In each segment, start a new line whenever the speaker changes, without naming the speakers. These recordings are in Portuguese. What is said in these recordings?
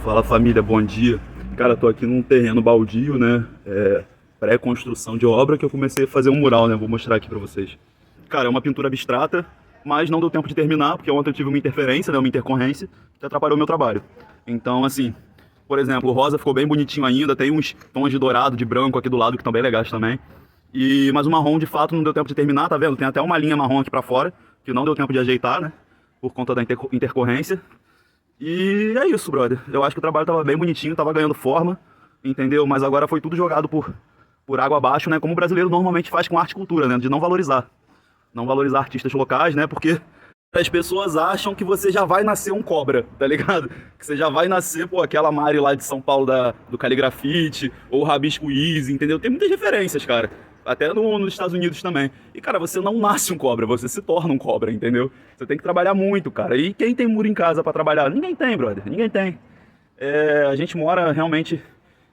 Fala família, bom dia. Cara, tô aqui num terreno baldio, né? Pré-construção de obra que eu comecei a fazer um mural, né? Vou mostrar aqui pra vocês. Cara, é uma pintura abstrata, mas não deu tempo de terminar, porque ontem eu tive uma interferência, né? Uma intercorrência, que atrapalhou o meu trabalho. Então, assim, por exemplo, o rosa ficou bem bonitinho ainda, tem uns tons de dourado, de branco aqui do lado que estão bem legais também. Mas o marrom, de fato, não deu tempo de terminar, tá vendo? Tem até uma linha marrom aqui pra fora, que não deu tempo de ajeitar, né? Por conta da intercorrência. E é isso, brother. Eu acho que o trabalho tava bem bonitinho, tava ganhando forma, entendeu? Mas agora foi tudo jogado por água abaixo, né? Como o brasileiro normalmente faz com arte e cultura, né? De não valorizar. Não valorizar artistas locais, né? Porque as pessoas acham que você já vai nascer um cobra, tá ligado? Que você já vai nascer, pô, aquela Mari lá de São Paulo do Caligrafite, ou Rabisco Easy, entendeu? Tem muitas referências, cara. Até nos Estados Unidos também. E, cara, você não nasce um cobra, você se torna um cobra, entendeu? Você tem que trabalhar muito, cara. E quem tem muro em casa pra trabalhar? Ninguém tem, brother. Ninguém tem. A gente mora realmente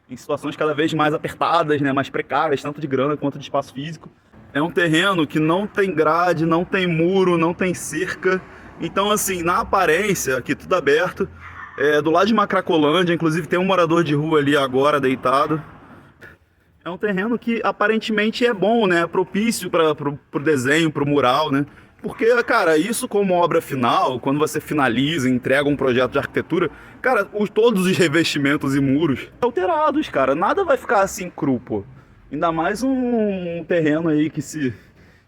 em situações cada vez mais apertadas, né? Mais precárias, tanto de grana quanto de espaço físico. É um terreno que não tem grade, não tem muro, não tem cerca. Então, assim, na aparência, aqui tudo aberto. Do lado de Macracolândia, inclusive tem um morador de rua ali agora deitado. É um terreno que aparentemente é bom, né? Propício para pro desenho, pro mural, né? Porque, cara, isso como obra final, quando você finaliza, entrega um projeto de arquitetura, cara, todos os revestimentos e muros alterados, cara. Nada vai ficar assim cru, pô. Ainda mais um terreno aí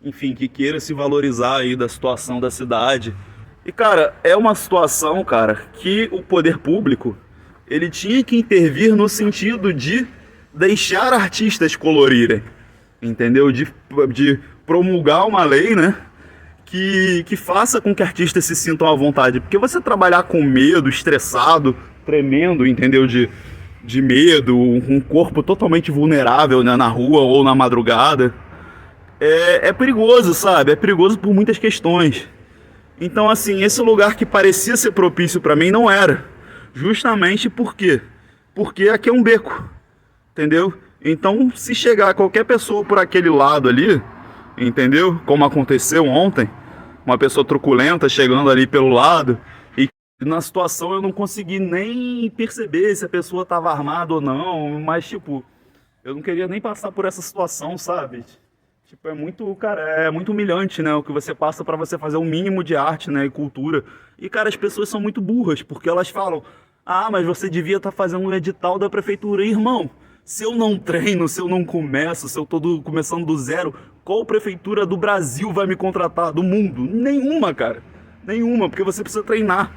enfim, que queira se valorizar aí da situação da cidade. E, cara, é uma situação, cara, que o poder público, ele tinha que intervir no sentido de deixar artistas colorirem, entendeu? De promulgar uma lei, né? Que faça com que artistas se sintam à vontade. Porque você trabalhar com medo, estressado, tremendo, entendeu? De medo, um corpo totalmente vulnerável, né? Na rua ou na madrugada, é perigoso, sabe? É perigoso por muitas questões. Então, assim, esse lugar que parecia ser propício para mim não era. Justamente por quê? Porque aqui é um beco. Entendeu? Então, se chegar qualquer pessoa por aquele lado ali, entendeu? Como aconteceu ontem, uma pessoa truculenta chegando ali pelo lado, e na situação eu não consegui nem perceber se a pessoa estava armada ou não, mas, tipo, eu não queria nem passar por essa situação, sabe? Tipo, cara, é muito humilhante, né? O que você passa para você fazer um mínimo de arte, né? E cultura. E, cara, as pessoas são muito burras, porque elas falam: ah, mas você devia estar fazendo um edital da prefeitura. Irmão, se eu não treino, se eu não começo, se eu tô começando do zero, qual prefeitura do Brasil vai me contratar? Do mundo? Nenhuma, cara. Nenhuma, porque você precisa treinar.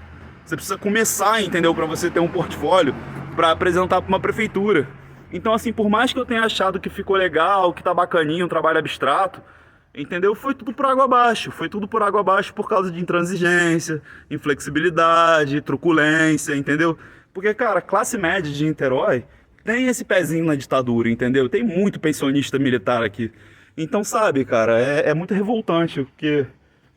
Você precisa começar, entendeu? Para você ter um portfólio para apresentar para uma prefeitura. Então, assim, por mais que eu tenha achado que ficou legal, que tá bacaninho, um trabalho abstrato, entendeu? Foi tudo por água abaixo. Foi tudo por água abaixo por causa de intransigência, inflexibilidade, truculência, entendeu? Porque, cara, classe média de Niterói tem esse pezinho na ditadura, entendeu? Tem muito pensionista militar aqui. Então, sabe, cara, é muito revoltante, porque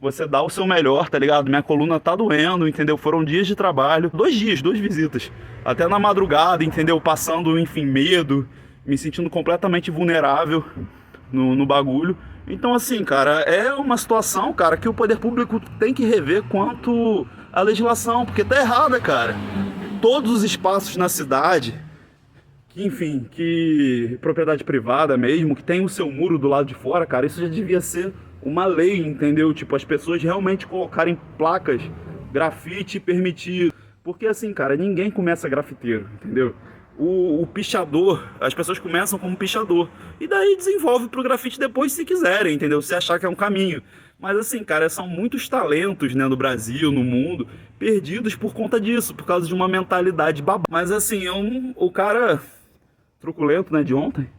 você dá o seu melhor, tá ligado? Minha coluna tá doendo, entendeu? Foram dias de trabalho, 2 dias, 2 visitas. Até na madrugada, entendeu? Passando, enfim, medo, me sentindo completamente vulnerável no bagulho. Então, assim, cara, é uma situação, cara, que o poder público tem que rever quanto à legislação, porque tá errada, cara. Todos os espaços na cidade, enfim, que propriedade privada mesmo, que tem o seu muro do lado de fora, cara, isso já devia ser uma lei, entendeu? Tipo, as pessoas realmente colocarem placas, grafite permitido. Porque assim, cara, ninguém começa grafiteiro, entendeu? O pichador, as pessoas começam como pichador. E daí desenvolve pro grafite depois se quiserem, entendeu? Se achar que é um caminho. Mas assim, cara, são muitos talentos, né, no Brasil, no mundo, perdidos por conta disso, por causa de uma mentalidade babá. Mas assim, o cara truculento, né, de ontem,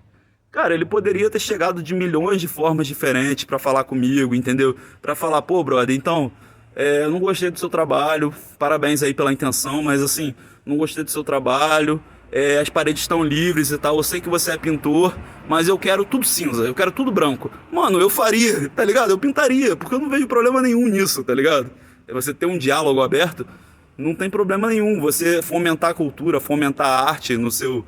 cara, ele poderia ter chegado de milhões de formas diferentes pra falar comigo, entendeu? Pra falar: pô, brother, então, eu não gostei do seu trabalho, parabéns aí pela intenção, mas assim, não gostei do seu trabalho, as paredes estão livres e tal, eu sei que você é pintor, mas eu quero tudo cinza, eu quero tudo branco. Mano, eu faria, tá ligado? Eu pintaria, porque eu não vejo problema nenhum nisso, tá ligado? Você ter um diálogo aberto, não tem problema nenhum. Você fomentar a cultura, fomentar a arte no seu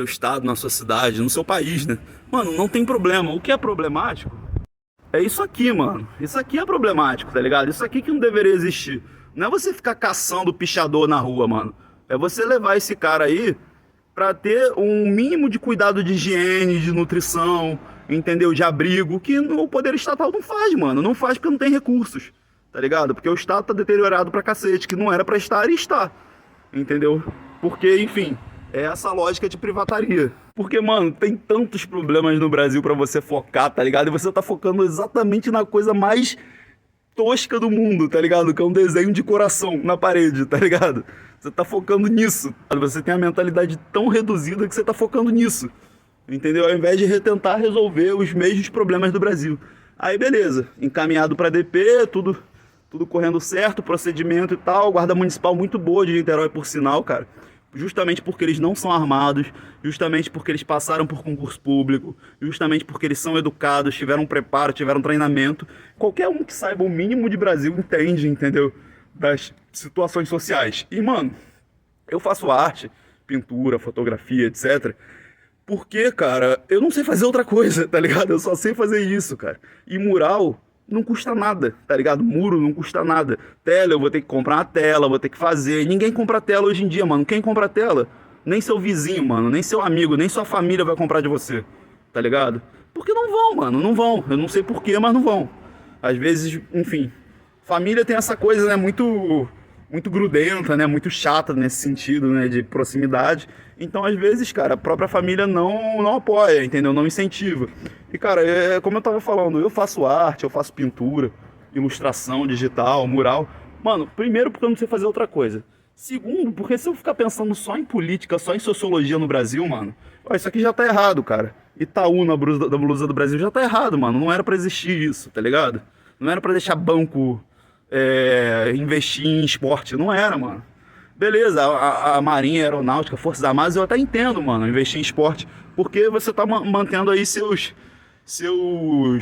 estado, na sua cidade, no seu país, né? Mano, não tem problema. O que é problemático é isso aqui, mano. Isso aqui é problemático, tá ligado? Isso aqui que não deveria existir. Não é você ficar caçando pichador na rua, mano. É você levar esse cara aí para ter um mínimo de cuidado de higiene, de nutrição, entendeu? De abrigo, que o poder estatal não faz, mano. Não faz porque não tem recursos, tá ligado? Porque o Estado tá deteriorado pra cacete, que não era pra estar e está, entendeu? Porque, enfim, é essa lógica de privataria. Porque, mano, tem tantos problemas no Brasil pra você focar, tá ligado? E você tá focando exatamente na coisa mais tosca do mundo, tá ligado? Que é um desenho de coração na parede, tá ligado? Você tá focando nisso. Você tem a mentalidade tão reduzida que você tá focando nisso, entendeu? Ao invés de tentar resolver os mesmos problemas do Brasil. Aí beleza, encaminhado pra DP, tudo correndo certo, procedimento e tal, guarda municipal muito boa de Niterói, por sinal, cara. Justamente porque eles não são armados, justamente porque eles passaram por concurso público, justamente porque eles são educados, tiveram preparo, tiveram treinamento. Qualquer um que saiba o mínimo de Brasil entende, entendeu? Das situações sociais. E, mano, eu faço arte, pintura, fotografia, etc. Porque, cara, eu não sei fazer outra coisa, tá ligado? Eu só sei fazer isso, cara. E mural não custa nada, tá ligado? Muro não custa nada. Tela, eu vou ter que comprar uma tela, vou ter que fazer. Ninguém compra tela hoje em dia, mano. Quem compra tela? Nem seu vizinho, mano. Nem seu amigo, nem sua família vai comprar de você, tá ligado? Porque não vão, mano. Não vão. Eu não sei porquê, mas não vão. Às vezes, enfim. Família tem essa coisa, né? Muito grudenta, né? Muito chata nesse sentido, né? De proximidade. Então, às vezes, cara, a própria família não apoia, entendeu? Não incentiva. E, cara, como eu tava falando, eu faço arte, eu faço pintura, ilustração digital, mural. Mano, primeiro porque eu não sei fazer outra coisa. Segundo, porque se eu ficar pensando só em política, só em sociologia no Brasil, mano, ó, isso aqui já tá errado, cara. Itaú na blusa do Brasil já tá errado, mano. Não era pra existir isso, tá ligado? Não era pra deixar banco investir em esporte. Não era, mano. Beleza, a Marinha, a Aeronáutica, Forças Armadas, eu até entendo, mano, investir em esporte, porque você tá mantendo aí seus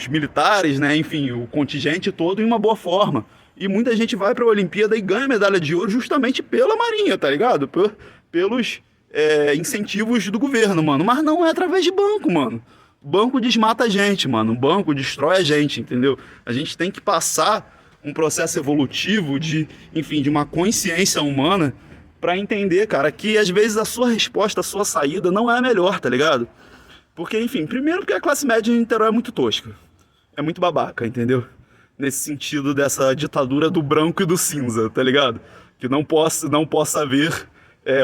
militares, né, enfim, o contingente todo em uma boa forma. E muita gente vai pra Olimpíada e ganha medalha de ouro justamente pela Marinha, tá ligado? Pelos incentivos do governo, mano. Mas não é através de banco, mano. Banco desmata a gente, mano. Banco destrói a gente, entendeu? A gente tem que passar um processo evolutivo de uma consciência humana pra entender, cara, que às vezes a sua resposta, a sua saída não é a melhor, tá ligado? Porque, enfim, primeiro porque a classe média em Niterói é muito tosca. É muito babaca, entendeu? Nesse sentido dessa ditadura do branco e do cinza, tá ligado? Que não possa haver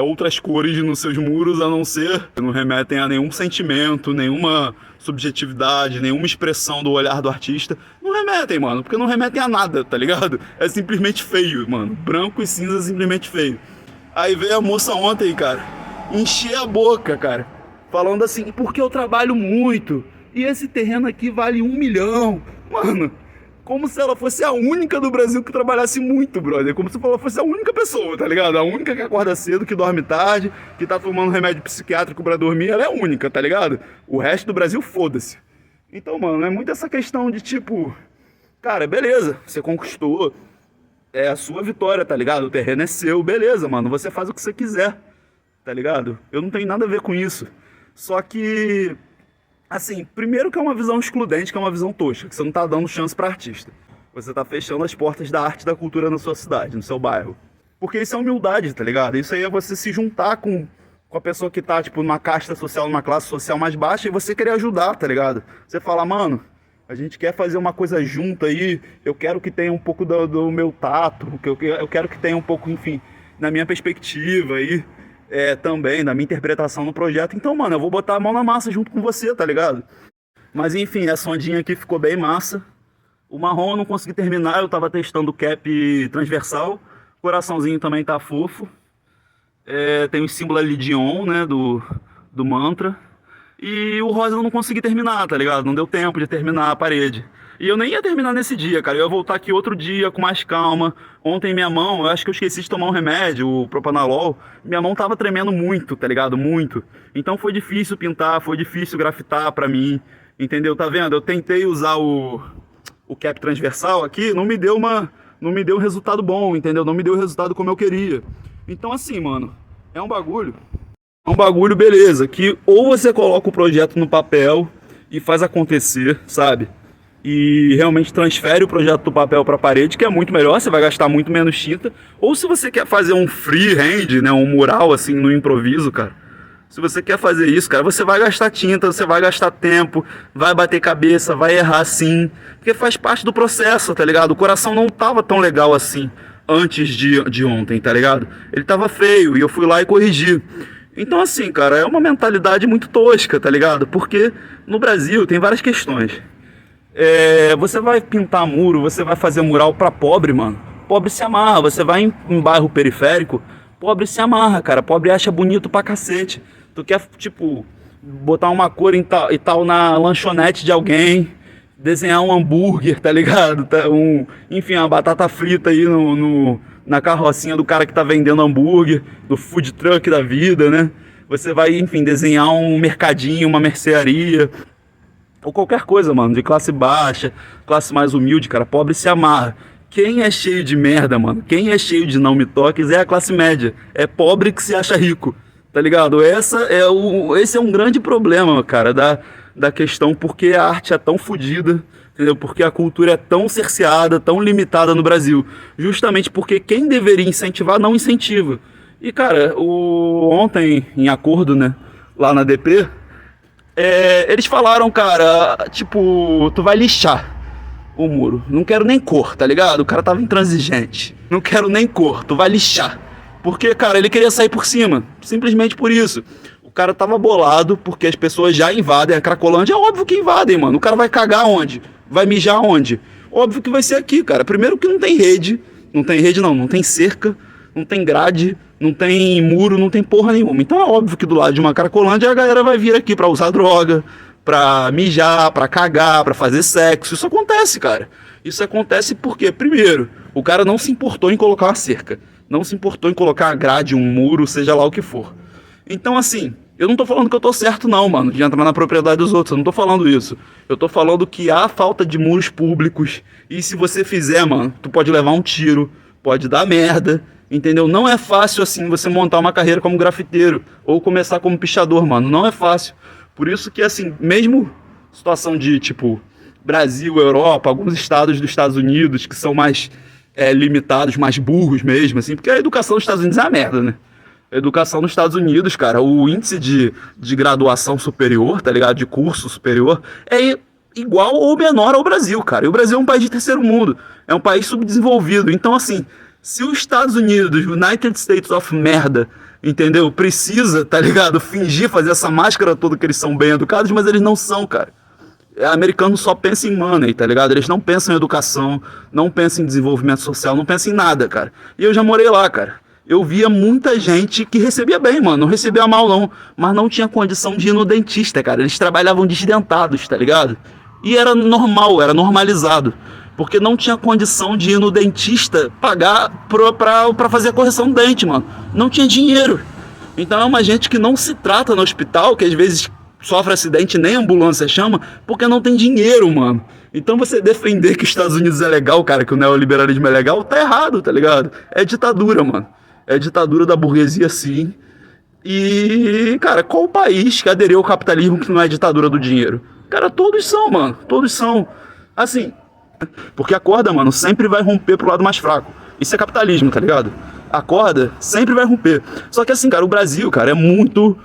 outras cores nos seus muros, a não ser que não remetem a nenhum sentimento, nenhuma subjetividade, nenhuma expressão do olhar do artista. Não remetem, mano, porque não remetem a nada, tá ligado? É simplesmente feio, mano. Branco e cinza é simplesmente feio. Aí veio a moça ontem, cara, encher a boca, cara, falando assim, porque eu trabalho muito, e esse terreno aqui vale 1 milhão. Mano, como se ela fosse a única do Brasil que trabalhasse muito, brother. Como se ela fosse a única pessoa, tá ligado? A única que acorda cedo, que dorme tarde, que tá tomando remédio psiquiátrico pra dormir. Ela é a única, tá ligado? O resto do Brasil, foda-se. Então, mano, é muito essa questão de tipo... Cara, beleza, você conquistou. É a sua vitória, tá ligado? O terreno é seu, beleza, mano. Você faz o que você quiser, tá ligado? Eu não tenho nada a ver com isso. Só que... Assim, primeiro que é uma visão excludente, que é uma visão tosca, que você não tá dando chance pra artista. Você tá fechando as portas da arte e da cultura na sua cidade, no seu bairro. Porque isso é humildade, tá ligado? Isso aí é você se juntar com a pessoa que tá, tipo, numa casta social, numa classe social mais baixa e você querer ajudar, tá ligado? Você fala, mano, a gente quer fazer uma coisa junto aí, eu quero que tenha um pouco do meu tato, eu quero que tenha um pouco, enfim, na minha perspectiva aí. Também, da minha interpretação no projeto. Então, mano, eu vou botar a mão na massa junto com você, tá ligado? Mas enfim, essa ondinha aqui ficou bem massa. O marrom eu não consegui terminar, eu tava testando o cap transversal. O coraçãozinho também tá fofo. Tem o símbolo ali de on, né, do mantra. E o rosa eu não consegui terminar, tá ligado? Não deu tempo de terminar a parede. E eu nem ia terminar nesse dia, cara. Eu ia voltar aqui outro dia com mais calma. Ontem minha mão, eu acho que eu esqueci de tomar um remédio, o propanolol. Minha mão tava tremendo muito, tá ligado? Muito. Então foi difícil pintar, foi difícil grafitar pra mim. Entendeu? Tá vendo? Eu tentei usar o cap transversal aqui, não me deu um resultado bom, entendeu? Não me deu o resultado como eu queria. Então assim, mano, é um bagulho, beleza, que ou você coloca o projeto no papel e faz acontecer, sabe? e realmente transfere o projeto do papel para a parede, que é muito melhor, você vai gastar muito menos tinta. Ou se você quer fazer um freehand, né, um mural assim no improviso, cara, se você quer fazer isso, cara, você vai gastar tinta, você vai gastar tempo, vai bater cabeça, vai errar sim, porque faz parte do processo, tá ligado? O coração não tava tão legal assim antes de ontem, tá ligado? Ele tava feio e eu fui lá e corrigi. Então assim, cara, é uma mentalidade muito tosca, tá ligado? Porque no Brasil tem várias questões. Você vai pintar muro, você vai fazer mural pra pobre, mano. Pobre se amarra, você vai em bairro periférico, pobre se amarra, cara. Pobre acha bonito pra cacete. Tu quer, tipo, botar uma cor e tal na lanchonete de alguém, desenhar um hambúrguer, tá ligado? Enfim, uma batata frita aí na carrocinha do cara que tá vendendo hambúrguer, do food truck da vida, né? Você vai, enfim, desenhar um mercadinho, uma mercearia, ou qualquer coisa, mano, de classe baixa, classe mais humilde, cara. Pobre se amarra. Quem é cheio de merda, mano, quem é cheio de não me toques é a classe média. É pobre que se acha rico. Tá ligado? Esse é um grande problema, cara, da questão, porque a arte é tão fodida, entendeu? Porque a cultura é tão cerceada, tão limitada no Brasil. Justamente porque quem deveria incentivar não incentiva. E, cara, ontem, em acordo, né, lá na DP, eles falaram, cara, tipo, tu vai lixar o muro. Não quero nem cor, tá ligado? O cara tava intransigente. Não quero nem cor, tu vai lixar. Porque, cara, ele queria sair por cima. Simplesmente por isso. O cara tava bolado porque as pessoas já invadem a Cracolândia. É óbvio que invadem, mano. O cara vai cagar onde? Vai mijar onde? Óbvio que vai ser aqui, cara. Primeiro que não tem rede. Não tem rede não tem cerca. Não tem grade. Não tem muro. Não tem porra nenhuma. Então é óbvio que do lado de uma Cracolândia a galera vai vir aqui pra usar droga, pra mijar, pra cagar, pra fazer sexo. Isso acontece, cara. Isso acontece porque, primeiro, o cara não se importou em colocar uma cerca. Não se importou em colocar uma grade, um muro, seja lá o que for. Então, assim, eu não tô falando que eu tô certo não, mano, de entrar na propriedade dos outros. Eu não tô falando isso. Eu tô falando que há falta de muros públicos. E se você fizer, mano, tu pode levar um tiro, pode dar merda, entendeu? Não é fácil, assim, você montar uma carreira como grafiteiro ou começar como pichador, mano. Não é fácil. Por isso que, assim, mesmo situação de, tipo, Brasil, Europa, alguns estados dos Estados Unidos que são mais limitados, mais burros mesmo, assim, porque a educação nos Estados Unidos é uma merda, né? A educação nos Estados Unidos, cara, o índice de graduação superior, tá ligado? De curso superior, é igual ou menor ao Brasil, cara. E o Brasil é um país de terceiro mundo, é um país subdesenvolvido. Então, assim, se os Estados Unidos, United States of merda, entendeu? Precisa, tá ligado? Fingir fazer essa máscara toda que eles são bem educados, mas eles não são, cara. Americano só pensa em money, tá ligado? Eles não pensam em educação, não pensam em desenvolvimento social, não pensam em nada, cara. E eu já morei lá, cara. Eu via muita gente que recebia bem, mano. Não recebia mal, não. Mas não tinha condição de ir no dentista, cara. Eles trabalhavam desdentados, tá ligado? E era normal, era normalizado. Porque não tinha condição de ir no dentista pagar pra fazer a correção do dente, mano. Não tinha dinheiro. Então é uma gente que não se trata no hospital, que às vezes sofre acidente e nem ambulância chama, porque não tem dinheiro, mano. Então você defender que os Estados Unidos é legal, cara, que o neoliberalismo é legal, tá errado, tá ligado? É ditadura, mano. É ditadura da burguesia, sim. E, cara, qual país que aderiu ao capitalismo que não é ditadura do dinheiro? Cara, todos são, mano. Todos são. Assim, porque a corda, mano, sempre vai romper pro lado mais fraco. Isso é capitalismo, tá ligado? A corda sempre vai romper. Só que assim, cara, o Brasil, cara, é muito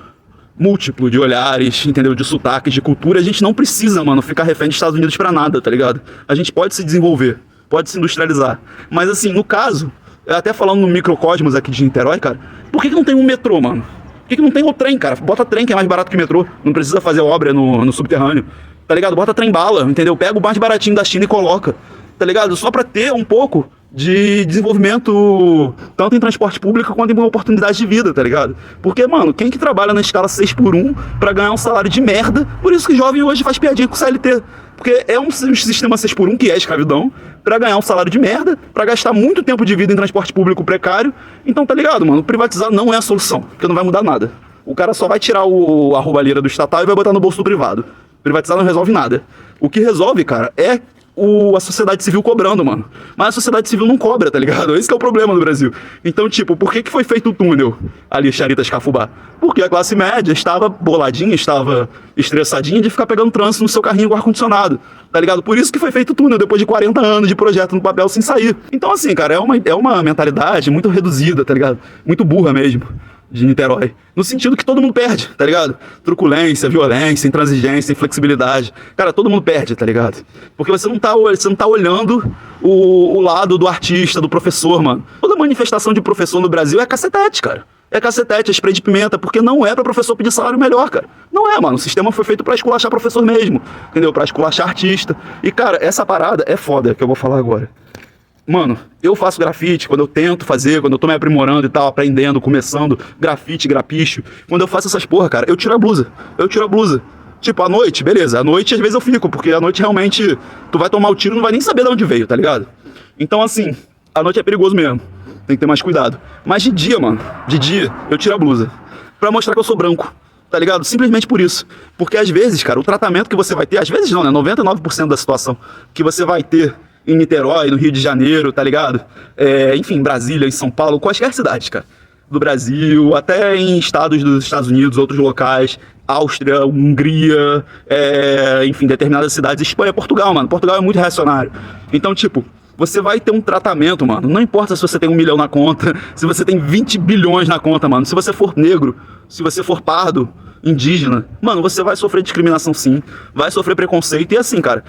múltiplo de olhares, entendeu? De sotaques, de cultura. A gente não precisa, mano, ficar refém dos Estados Unidos pra nada, tá ligado? A gente pode se desenvolver, pode se industrializar. Mas assim, no caso, até falando no microcosmos aqui de Niterói, cara, por que não tem um metrô, mano? Por que não tem o trem, cara? Bota trem, que é mais barato que metrô. Não precisa fazer obra no subterrâneo, tá ligado? Bota trem bala, entendeu? Pega o mais baratinho da China e coloca, tá ligado? Só pra ter um pouco de desenvolvimento, tanto em transporte público quanto em oportunidade de vida, tá ligado? Porque, mano, quem que trabalha na escala 6x1 pra ganhar um salário de merda? Por isso que jovem hoje faz piadinha com o CLT. Porque é um sistema 6x1, que é escravidão, pra ganhar um salário de merda, pra gastar muito tempo de vida em transporte público precário. Então, tá ligado, mano? Privatizar não é a solução, porque não vai mudar nada. O cara só vai tirar a roubalheira do estatal e vai botar no bolso do privado. Privatizar não resolve nada. O que resolve, cara, é a sociedade civil cobrando, mano. Mas a sociedade civil não cobra, tá ligado? Esse que é o problema no Brasil. Então, tipo, por que foi feito o túnel ali, Charitas Cafubá? Porque a classe média estava boladinha, estava estressadinha de ficar pegando trânsito no seu carrinho com ar-condicionado, tá ligado? Por isso que foi feito o túnel, depois de 40 anos de projeto no papel sem sair. Então, assim, cara, é uma mentalidade muito reduzida, tá ligado? Muito burra mesmo, de Niterói. No sentido que todo mundo perde, tá ligado? Truculência, violência, intransigência, inflexibilidade. Cara, todo mundo perde, tá ligado? Porque você não tá olhando o lado do artista, do professor, mano. Toda manifestação de professor no Brasil é cacetete, cara. É cacetete, é spray de pimenta, porque não é pra professor pedir salário melhor, cara. Não é, mano. O sistema foi feito pra esculachar professor mesmo, entendeu? Pra esculachar artista. E, cara, essa parada é foda, que eu vou falar agora. Mano, eu faço grafite, quando eu tento fazer, quando eu tô me aprimorando e tal, aprendendo, começando, grafite, grapicho. Quando eu faço essas porra, cara, eu tiro a blusa. Tipo, à noite, beleza. À noite, às vezes eu fico, porque à noite realmente tu vai tomar o tiro e não vai nem saber de onde veio, tá ligado? Então, assim, à noite é perigoso mesmo. Tem que ter mais cuidado. Mas de dia, mano, de dia, eu tiro a blusa. Pra mostrar que eu sou branco, tá ligado? Simplesmente por isso. Porque às vezes, cara, o tratamento que você vai ter, às vezes não, né? 99% da situação que você vai ter em Niterói, no Rio de Janeiro, tá ligado? Enfim, Brasília, em São Paulo, quaisquer cidades, cara. Do Brasil, até em estados dos Estados Unidos, outros locais, Áustria, Hungria, enfim, determinadas cidades, Espanha, Portugal, mano. Portugal é muito reacionário. Então, tipo, você vai ter um tratamento, mano. Não importa se você tem 1 milhão na conta, se você tem 20 bilhões na conta, mano. Se você for negro, se você for pardo, indígena, mano, você vai sofrer discriminação sim, vai sofrer preconceito e assim, cara.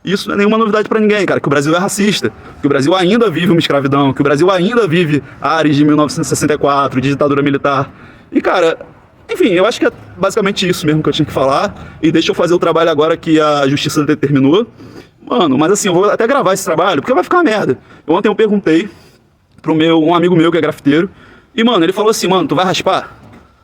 Isso não é nenhuma novidade pra ninguém, cara, que o Brasil é racista, que o Brasil ainda vive uma escravidão, que o Brasil ainda vive Ares de 1964, de ditadura militar. E, cara, enfim, eu acho que é basicamente isso mesmo que eu tinha que falar. E deixa eu fazer o trabalho agora que a justiça determinou. Mano, mas assim, eu vou até gravar esse trabalho, porque vai ficar uma merda. Ontem eu perguntei pro um amigo meu que é grafiteiro, e, mano, ele falou assim, mano, tu vai raspar?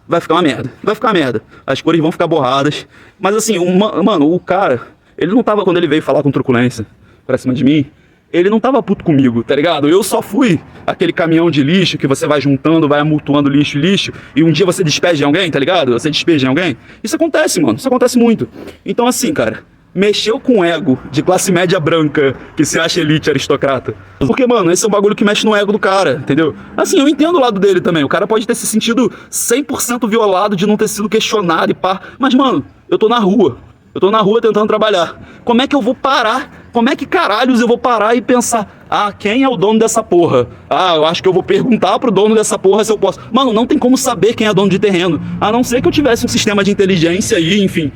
Vai ficar uma merda, vai ficar uma merda. As cores vão ficar borradas. Mas assim, mano, o cara... Ele não tava, quando ele veio falar com truculência pra cima de mim, ele não tava puto comigo, tá ligado? Eu só fui aquele caminhão de lixo que você vai juntando, vai amultuando lixo, e um dia você despeja em alguém, tá ligado? Você despeja em alguém. Isso acontece, mano, isso acontece muito. Então assim, cara, mexeu com o ego de classe média branca que se acha elite aristocrata. Porque, mano, esse é um bagulho que mexe no ego do cara, entendeu? Assim, eu entendo o lado dele também. O cara pode ter se sentido 100% violado de não ter sido questionado e pá. Mas, mano, eu tô na rua. Eu tô na rua tentando trabalhar. Como é que eu vou parar? Como é que caralhos eu vou parar e pensar, quem é o dono dessa porra? Eu acho que eu vou perguntar pro dono dessa porra se eu posso. Mano, não tem como saber quem é dono de terreno. A não ser que eu tivesse um sistema de inteligência aí, enfim,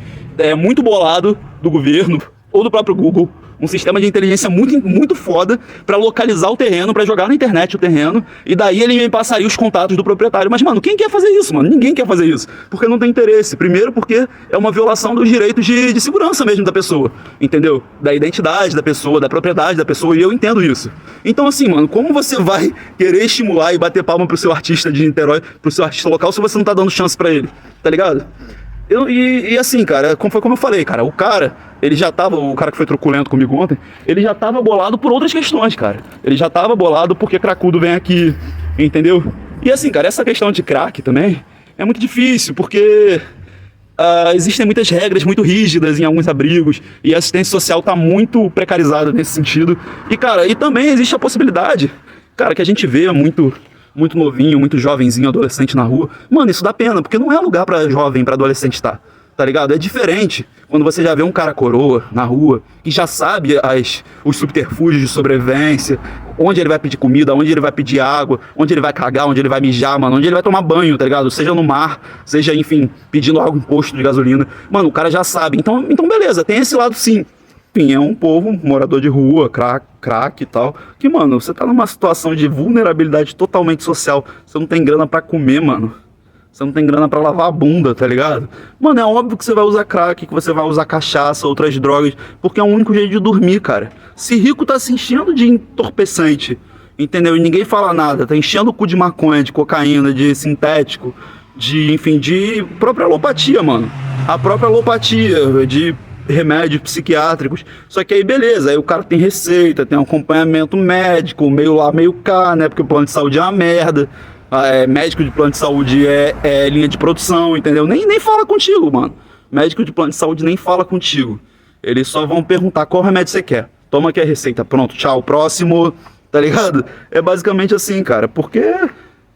muito bolado do governo ou do próprio Google. Um sistema de inteligência muito foda pra localizar o terreno, pra jogar na internet o terreno, e daí ele me passaria os contatos do proprietário. Mas, mano, quem quer fazer isso, mano? Ninguém quer fazer isso. Porque não tem interesse. Primeiro porque é uma violação dos direitos de segurança mesmo da pessoa, entendeu? Da identidade da pessoa, da propriedade da pessoa, e eu entendo isso. Então, assim, mano, como você vai querer estimular e bater palma pro seu artista de Niterói, pro seu artista local, se você não tá dando chance pra ele, tá ligado? E assim, cara, foi como eu falei, cara, o cara que foi truculento comigo ontem, ele já tava bolado por outras questões, cara. Ele já tava bolado porque cracudo vem aqui, entendeu? E assim, cara, essa questão de crack também é muito difícil, porque existem muitas regras muito rígidas em alguns abrigos, e a assistência social tá muito precarizada nesse sentido. E, cara, e também existe a possibilidade, cara, que a gente vê muito novinho, muito jovenzinho, adolescente na rua. Mano, isso dá pena, porque não é lugar pra jovem, pra adolescente estar, tá ligado? É diferente quando você já vê um cara coroa na rua, que já sabe os subterfúgios de sobrevivência, onde ele vai pedir comida, onde ele vai pedir água, onde ele vai cagar, onde ele vai mijar, mano, onde ele vai tomar banho, tá ligado? Seja no mar, seja, enfim, pedindo algo em posto de gasolina. Mano, o cara já sabe. Então beleza, tem esse lado sim. Enfim, é um povo, morador de rua, crack e tal, que, mano, você tá numa situação de vulnerabilidade totalmente social, você não tem grana pra comer, mano, você não tem grana pra lavar a bunda, tá ligado? Mano, é óbvio que você vai usar crack, que você vai usar cachaça, outras drogas, porque é o único jeito de dormir, cara. Se rico tá se enchendo de entorpecente, entendeu? E ninguém fala nada, tá enchendo o cu de maconha, de cocaína, de sintético, enfim, de própria alopatia, mano. A própria alopatia, de remédios psiquiátricos, só que aí beleza, aí o cara tem receita, tem um acompanhamento médico, meio lá, meio cá, né, porque o plano de saúde é uma merda, médico de plano de saúde é linha de produção, entendeu, nem fala contigo, mano, médico de plano de saúde nem fala contigo, eles só vão perguntar qual remédio você quer, toma aqui a receita, pronto, tchau, próximo, tá ligado? É basicamente assim, cara, porque,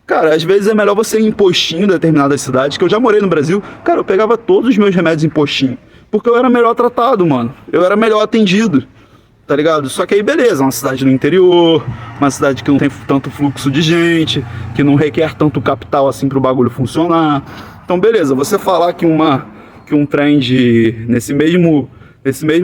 cara, às vezes é melhor você ir em postinho em determinadas cidades, que eu já morei no Brasil, cara, eu pegava todos os meus remédios em postinho, porque eu era melhor tratado, mano, eu era melhor atendido, tá ligado? Só que aí beleza, uma cidade no interior, uma cidade que não tem tanto fluxo de gente, que não requer tanto capital assim pro bagulho funcionar. Então beleza, você falar que um trend nesse mesmo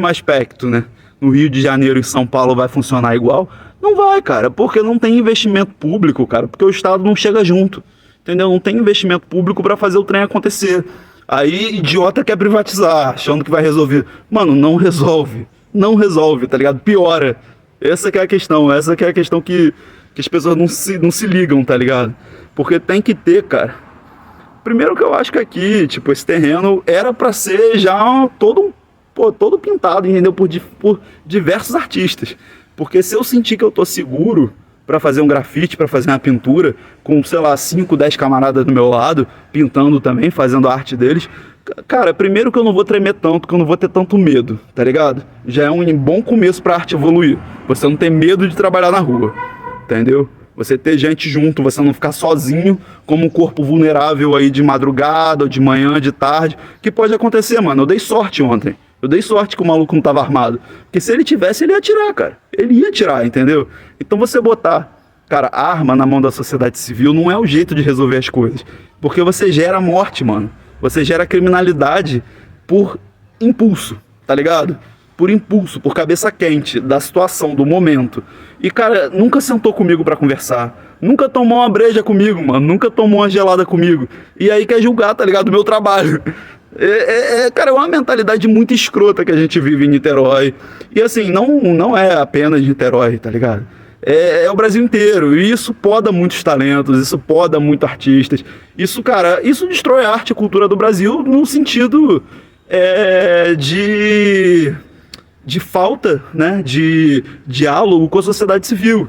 aspecto, né, no Rio de Janeiro e São Paulo vai funcionar igual, não vai, cara, porque não tem investimento público, cara, porque o Estado não chega junto, entendeu? Não tem investimento público pra fazer o trem acontecer. Aí idiota quer privatizar, achando que vai resolver. Mano, não resolve. Não resolve, tá ligado? Piora. Essa que é a questão que as pessoas não se ligam, tá ligado? Porque tem que ter, cara. Primeiro que eu acho que aqui, tipo, esse terreno era pra ser já todo pintado, entendeu? Por diversos artistas. Porque se eu sentir que eu tô seguro pra fazer um grafite, pra fazer uma pintura, com, sei lá, 5, 10 camaradas do meu lado, pintando também, fazendo a arte deles, cara, primeiro que eu não vou tremer tanto, que eu não vou ter tanto medo, tá ligado? Já é um bom começo pra arte evoluir. Você não ter medo de trabalhar na rua, entendeu? Você ter gente junto, você não ficar sozinho, como um corpo vulnerável aí de madrugada, ou de manhã, de tarde, que pode acontecer, mano. Eu dei sorte ontem. Eu dei sorte que o maluco não tava armado. Porque se ele tivesse, ele ia atirar, cara. Ele ia atirar, entendeu? Então você botar, cara, arma na mão da sociedade civil não é o jeito de resolver as coisas. Porque você gera morte, mano. Você gera criminalidade por impulso, tá ligado? Por impulso, por cabeça quente da situação, do momento. E, cara, nunca sentou comigo pra conversar. Nunca tomou uma breja comigo, mano. Nunca tomou uma gelada comigo. E aí quer julgar, tá ligado? Do meu trabalho. Cara, é uma mentalidade muito escrota que a gente vive em Niterói. E assim, não é apenas Niterói, tá ligado? É o Brasil inteiro. E isso poda muitos talentos, isso poda muitos artistas. Isso, cara, isso destrói a arte e a cultura do Brasil no sentido de falta, né, de diálogo com a sociedade civil.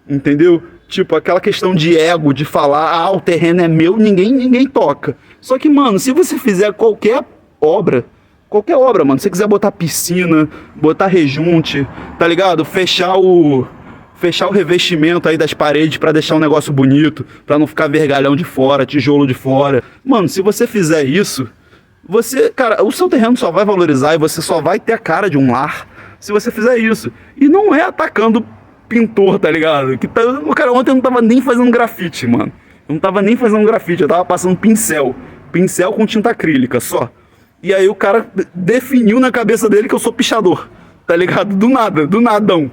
Entendeu? Tipo, aquela questão de ego, de falar, o terreno é meu, ninguém toca. Só que, mano, se você fizer qualquer obra, mano, se você quiser botar piscina, botar rejunte, tá ligado? Fechar o revestimento aí das paredes pra deixar um negócio bonito, pra não ficar vergalhão de fora, tijolo de fora. Mano, se você fizer isso, cara, o seu terreno só vai valorizar e você só vai ter a cara de um lar se você fizer isso. E não é atacando pintor, tá ligado? O cara ontem não tava nem fazendo grafite, mano. Eu não tava nem fazendo grafite, eu tava passando pincel com tinta acrílica só. E aí o cara definiu na cabeça dele que eu sou pichador, tá ligado? Do nadão.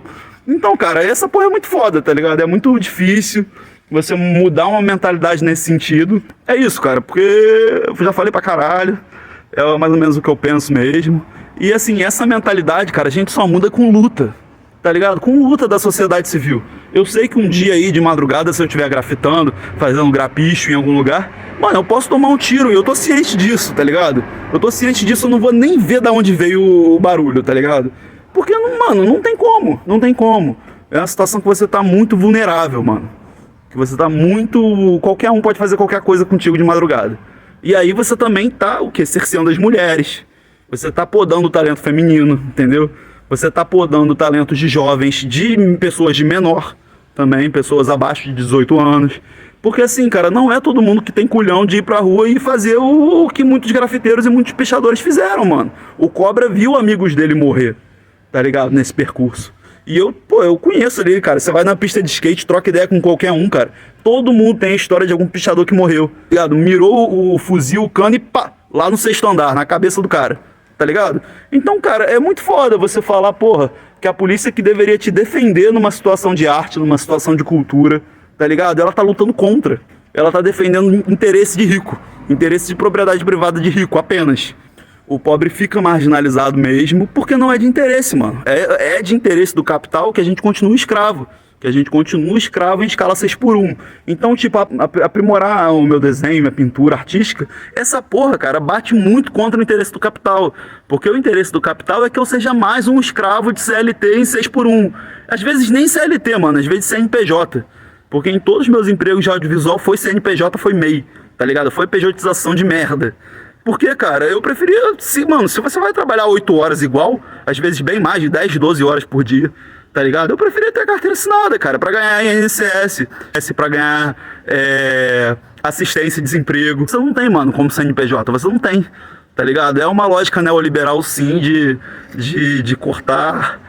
Então, cara, essa porra é muito foda, tá ligado? É muito difícil você mudar uma mentalidade nesse sentido. É isso, cara, porque eu já falei pra caralho, é mais ou menos o que eu penso mesmo. E assim, essa mentalidade, cara, a gente só muda com luta, tá ligado? Com luta da sociedade civil. Eu sei que um dia aí de madrugada, se eu estiver grafitando, fazendo grapicho em algum lugar, mano, eu posso tomar um tiro e eu tô ciente disso, tá ligado? Eu tô ciente disso, eu não vou nem ver da onde veio o barulho, tá ligado? Porque, mano, não tem como. É uma situação que você tá muito vulnerável, mano. Que você tá muito... Qualquer um pode fazer qualquer coisa contigo de madrugada. E aí você também tá, cerceando as mulheres. Você tá podando o talento feminino, entendeu? Você tá podando talentos de jovens, de pessoas de menor também, pessoas abaixo de 18 anos. Porque assim, cara, não é todo mundo que tem culhão de ir pra rua e fazer o que muitos grafiteiros e muitos pichadores fizeram, mano. O Cobra viu amigos dele morrer, tá ligado? Nesse percurso. E eu conheço ali, cara. Você vai na pista de skate, troca ideia com qualquer um, cara. Todo mundo tem a história de algum pichador que morreu, tá ligado? Mirou o fuzil, o cano e pá, lá no 6º andar, na cabeça do cara, tá ligado? Então, cara, é muito foda você falar, porra, que a polícia que deveria te defender numa situação de arte, numa situação de cultura, tá ligado? Ela tá lutando contra. Ela tá defendendo interesse de rico, interesse de propriedade privada de rico apenas. O pobre fica marginalizado mesmo, porque não é de interesse, mano. É de interesse do capital que a gente continue escravo. Que a gente continua escravo em escala 6x1. Então, tipo, aprimorar o meu desenho, minha pintura artística, essa porra, cara, bate muito contra o interesse do capital. Porque o interesse do capital é que eu seja mais um escravo de CLT em 6x1. Às vezes nem CLT, mano, às vezes CNPJ. Porque em todos os meus empregos de audiovisual foi CNPJ, foi MEI, tá ligado? Foi pejotização de merda. Porque, cara, eu preferia, mano, se você vai trabalhar 8 horas igual, às vezes bem mais de 10, 12 horas por dia, tá ligado? Eu preferia ter carteira assinada, cara, pra ganhar INSS, pra ganhar assistência, desemprego. Você não tem, mano, como CNPJ, você não tem, tá ligado? É uma lógica neoliberal, sim, de cortar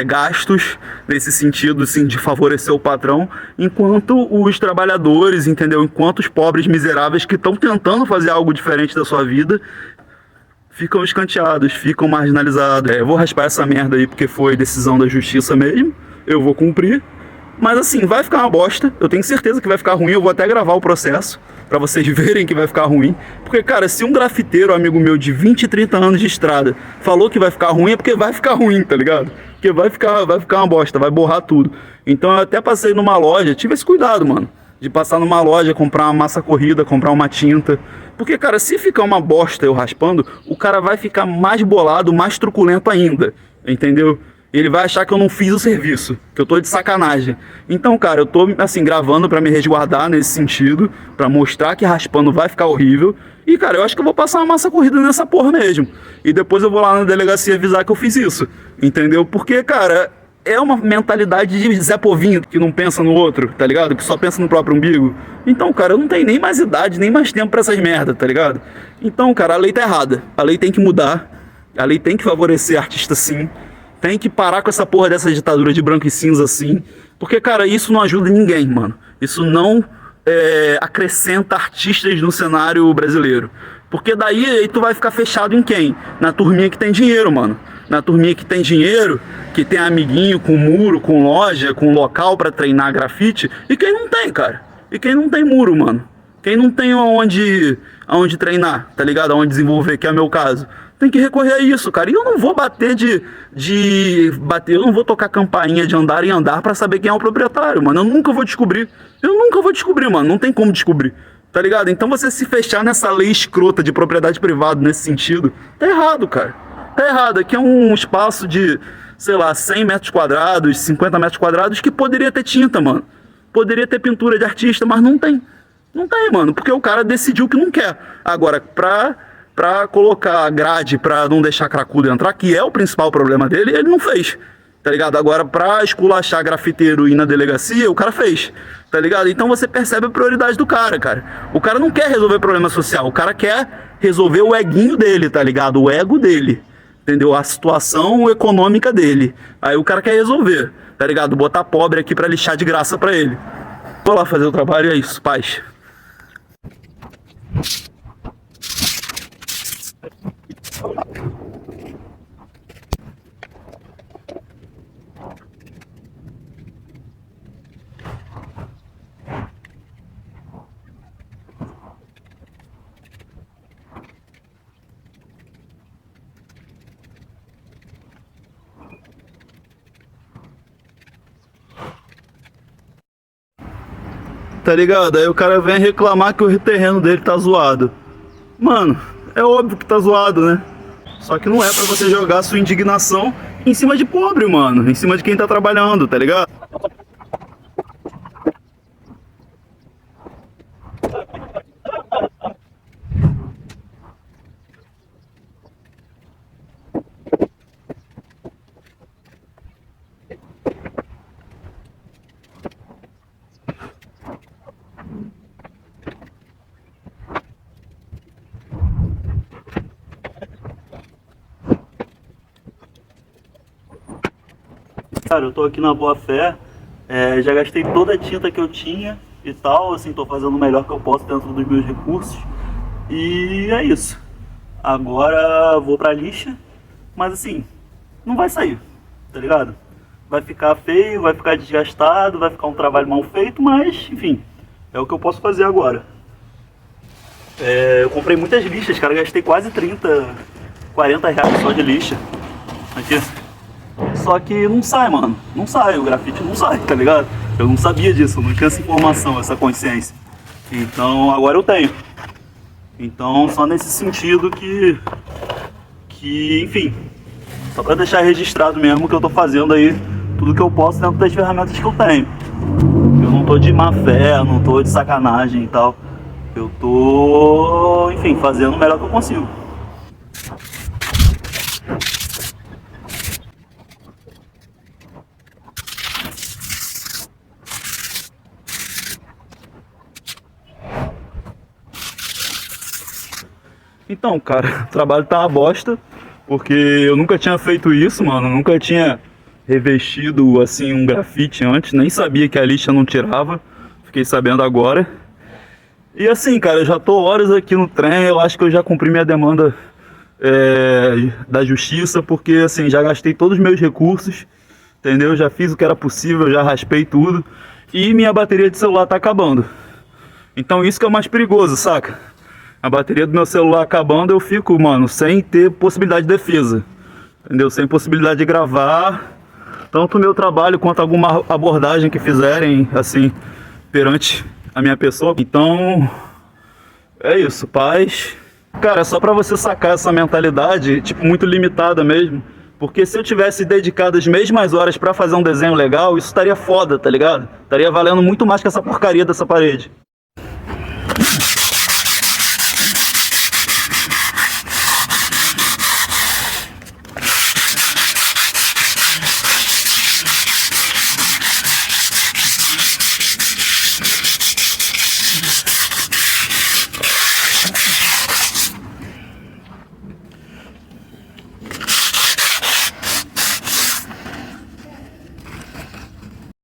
gastos nesse sentido, sim, de favorecer o patrão, enquanto os trabalhadores, entendeu? Enquanto os pobres miseráveis que estão tentando fazer algo diferente da sua vida ficam escanteados, ficam marginalizados. Eu vou raspar essa merda aí porque foi decisão da justiça mesmo, eu vou cumprir. Mas assim, vai ficar uma bosta, eu tenho certeza que vai ficar ruim, eu vou até gravar o processo pra vocês verem que vai ficar ruim. Porque, cara, se um grafiteiro, amigo meu, de 20, 30 anos de estrada, falou que vai ficar ruim, é porque vai ficar ruim, tá ligado? Porque vai ficar uma bosta, vai borrar tudo. Então eu até passei numa loja, tive esse cuidado, mano, de passar numa loja, comprar uma massa corrida, comprar uma tinta. Porque, cara, se ficar uma bosta eu raspando, o cara vai ficar mais bolado, mais truculento ainda, entendeu? Ele vai achar que eu não fiz o serviço, que eu tô de sacanagem. Então, cara, eu tô, assim, gravando pra me resguardar nesse sentido, pra mostrar que raspando vai ficar horrível. E, cara, eu acho que eu vou passar uma massa corrida nessa porra mesmo. E depois eu vou lá na delegacia avisar que eu fiz isso, entendeu? Porque, cara, é uma mentalidade de Zé Povinho, que não pensa no outro, tá ligado? Que só pensa no próprio umbigo. Então, cara, eu não tenho nem mais idade, nem mais tempo pra essas merdas, tá ligado? Então, cara, a lei tá errada. A lei tem que mudar. A lei tem que favorecer artista, sim. Tem que parar com essa porra dessa ditadura de branco e cinza assim. Porque, cara, isso não ajuda ninguém, mano. Isso não acrescenta artistas no cenário brasileiro. Porque daí aí tu vai ficar fechado em quem? Na turminha que tem dinheiro, mano. Na turminha que tem dinheiro, que tem amiguinho com muro, com loja, com local pra treinar grafite. E quem não tem, cara? E quem não tem muro, mano? Quem não tem aonde treinar, tá ligado? Aonde desenvolver, que é o meu caso. Tem que recorrer a isso, cara. E eu não vou bater eu não vou tocar campainha de andar em andar pra saber quem é o proprietário, mano. Eu nunca vou descobrir. Eu nunca vou descobrir, mano. Não tem como descobrir, tá ligado? Então você se fechar nessa lei escrota de propriedade privada nesse sentido, tá errado, cara. Tá errado. Aqui é um espaço de, sei lá, 100 metros quadrados, 50 metros quadrados que poderia ter tinta, mano. Poderia ter pintura de artista, mas não tem. Não tem, mano, porque o cara decidiu que não quer. Agora, pra colocar grade pra não deixar cracudo entrar, que é o principal problema dele, ele não fez, tá ligado? Agora, pra esculachar grafiteiro e ir na delegacia, o cara fez, tá ligado? Então você percebe a prioridade do cara, cara. O cara não quer resolver problema social, o cara quer resolver o eguinho dele, tá ligado? O ego dele, entendeu? A situação econômica dele. Aí o cara quer resolver, tá ligado? Botar pobre aqui pra lixar de graça pra ele. Vou lá fazer o trabalho e é isso, paz. Tá ligado? Aí o cara vem reclamar que o terreno dele tá zoado. Mano, é óbvio que tá zoado, né? Só que não é pra você jogar sua indignação em cima de pobre, mano. Em cima de quem tá trabalhando, tá ligado? Cara, eu tô aqui na boa fé, já gastei toda a tinta que eu tinha e tal, assim, tô fazendo o melhor que eu posso dentro dos meus recursos. E é isso. Agora vou pra lixa, mas assim, não vai sair, tá ligado? Vai ficar feio, vai ficar desgastado, vai ficar um trabalho mal feito, mas enfim, é o que eu posso fazer agora. Eu comprei muitas lixas, cara, gastei quase 30, 40 reais só de lixa. Aqui. Só que não sai, mano. Não sai, o grafite não sai, tá ligado? Eu não sabia disso, eu não tinha essa informação, essa consciência. Então agora eu tenho. Então só nesse sentido que enfim, só pra deixar registrado mesmo que eu tô fazendo aí tudo que eu posso dentro das ferramentas que eu tenho. Eu não tô de má fé, não tô de sacanagem e tal. Eu tô, enfim, fazendo o melhor que eu consigo. Então, cara, o trabalho tá uma bosta, porque eu nunca tinha feito isso, mano, nunca tinha revestido, assim, um grafite antes, nem sabia que a lixa não tirava, fiquei sabendo agora. E assim, cara, eu já tô horas aqui no trem, eu acho que eu já cumpri minha demanda da justiça, porque assim, já gastei todos os meus recursos, entendeu? Já fiz o que era possível, já raspei tudo, e minha bateria de celular tá acabando. Então isso que é o mais perigoso, saca? A bateria do meu celular acabando, eu fico, mano, sem ter possibilidade de defesa, entendeu? Sem possibilidade de gravar tanto o meu trabalho quanto alguma abordagem que fizerem, assim, perante a minha pessoa. Então, é isso, paz. Cara, é só pra você sacar essa mentalidade, tipo, muito limitada mesmo. Porque se eu tivesse dedicado as mesmas horas pra fazer um desenho legal, isso estaria foda, tá ligado? Estaria valendo muito mais que essa porcaria dessa parede.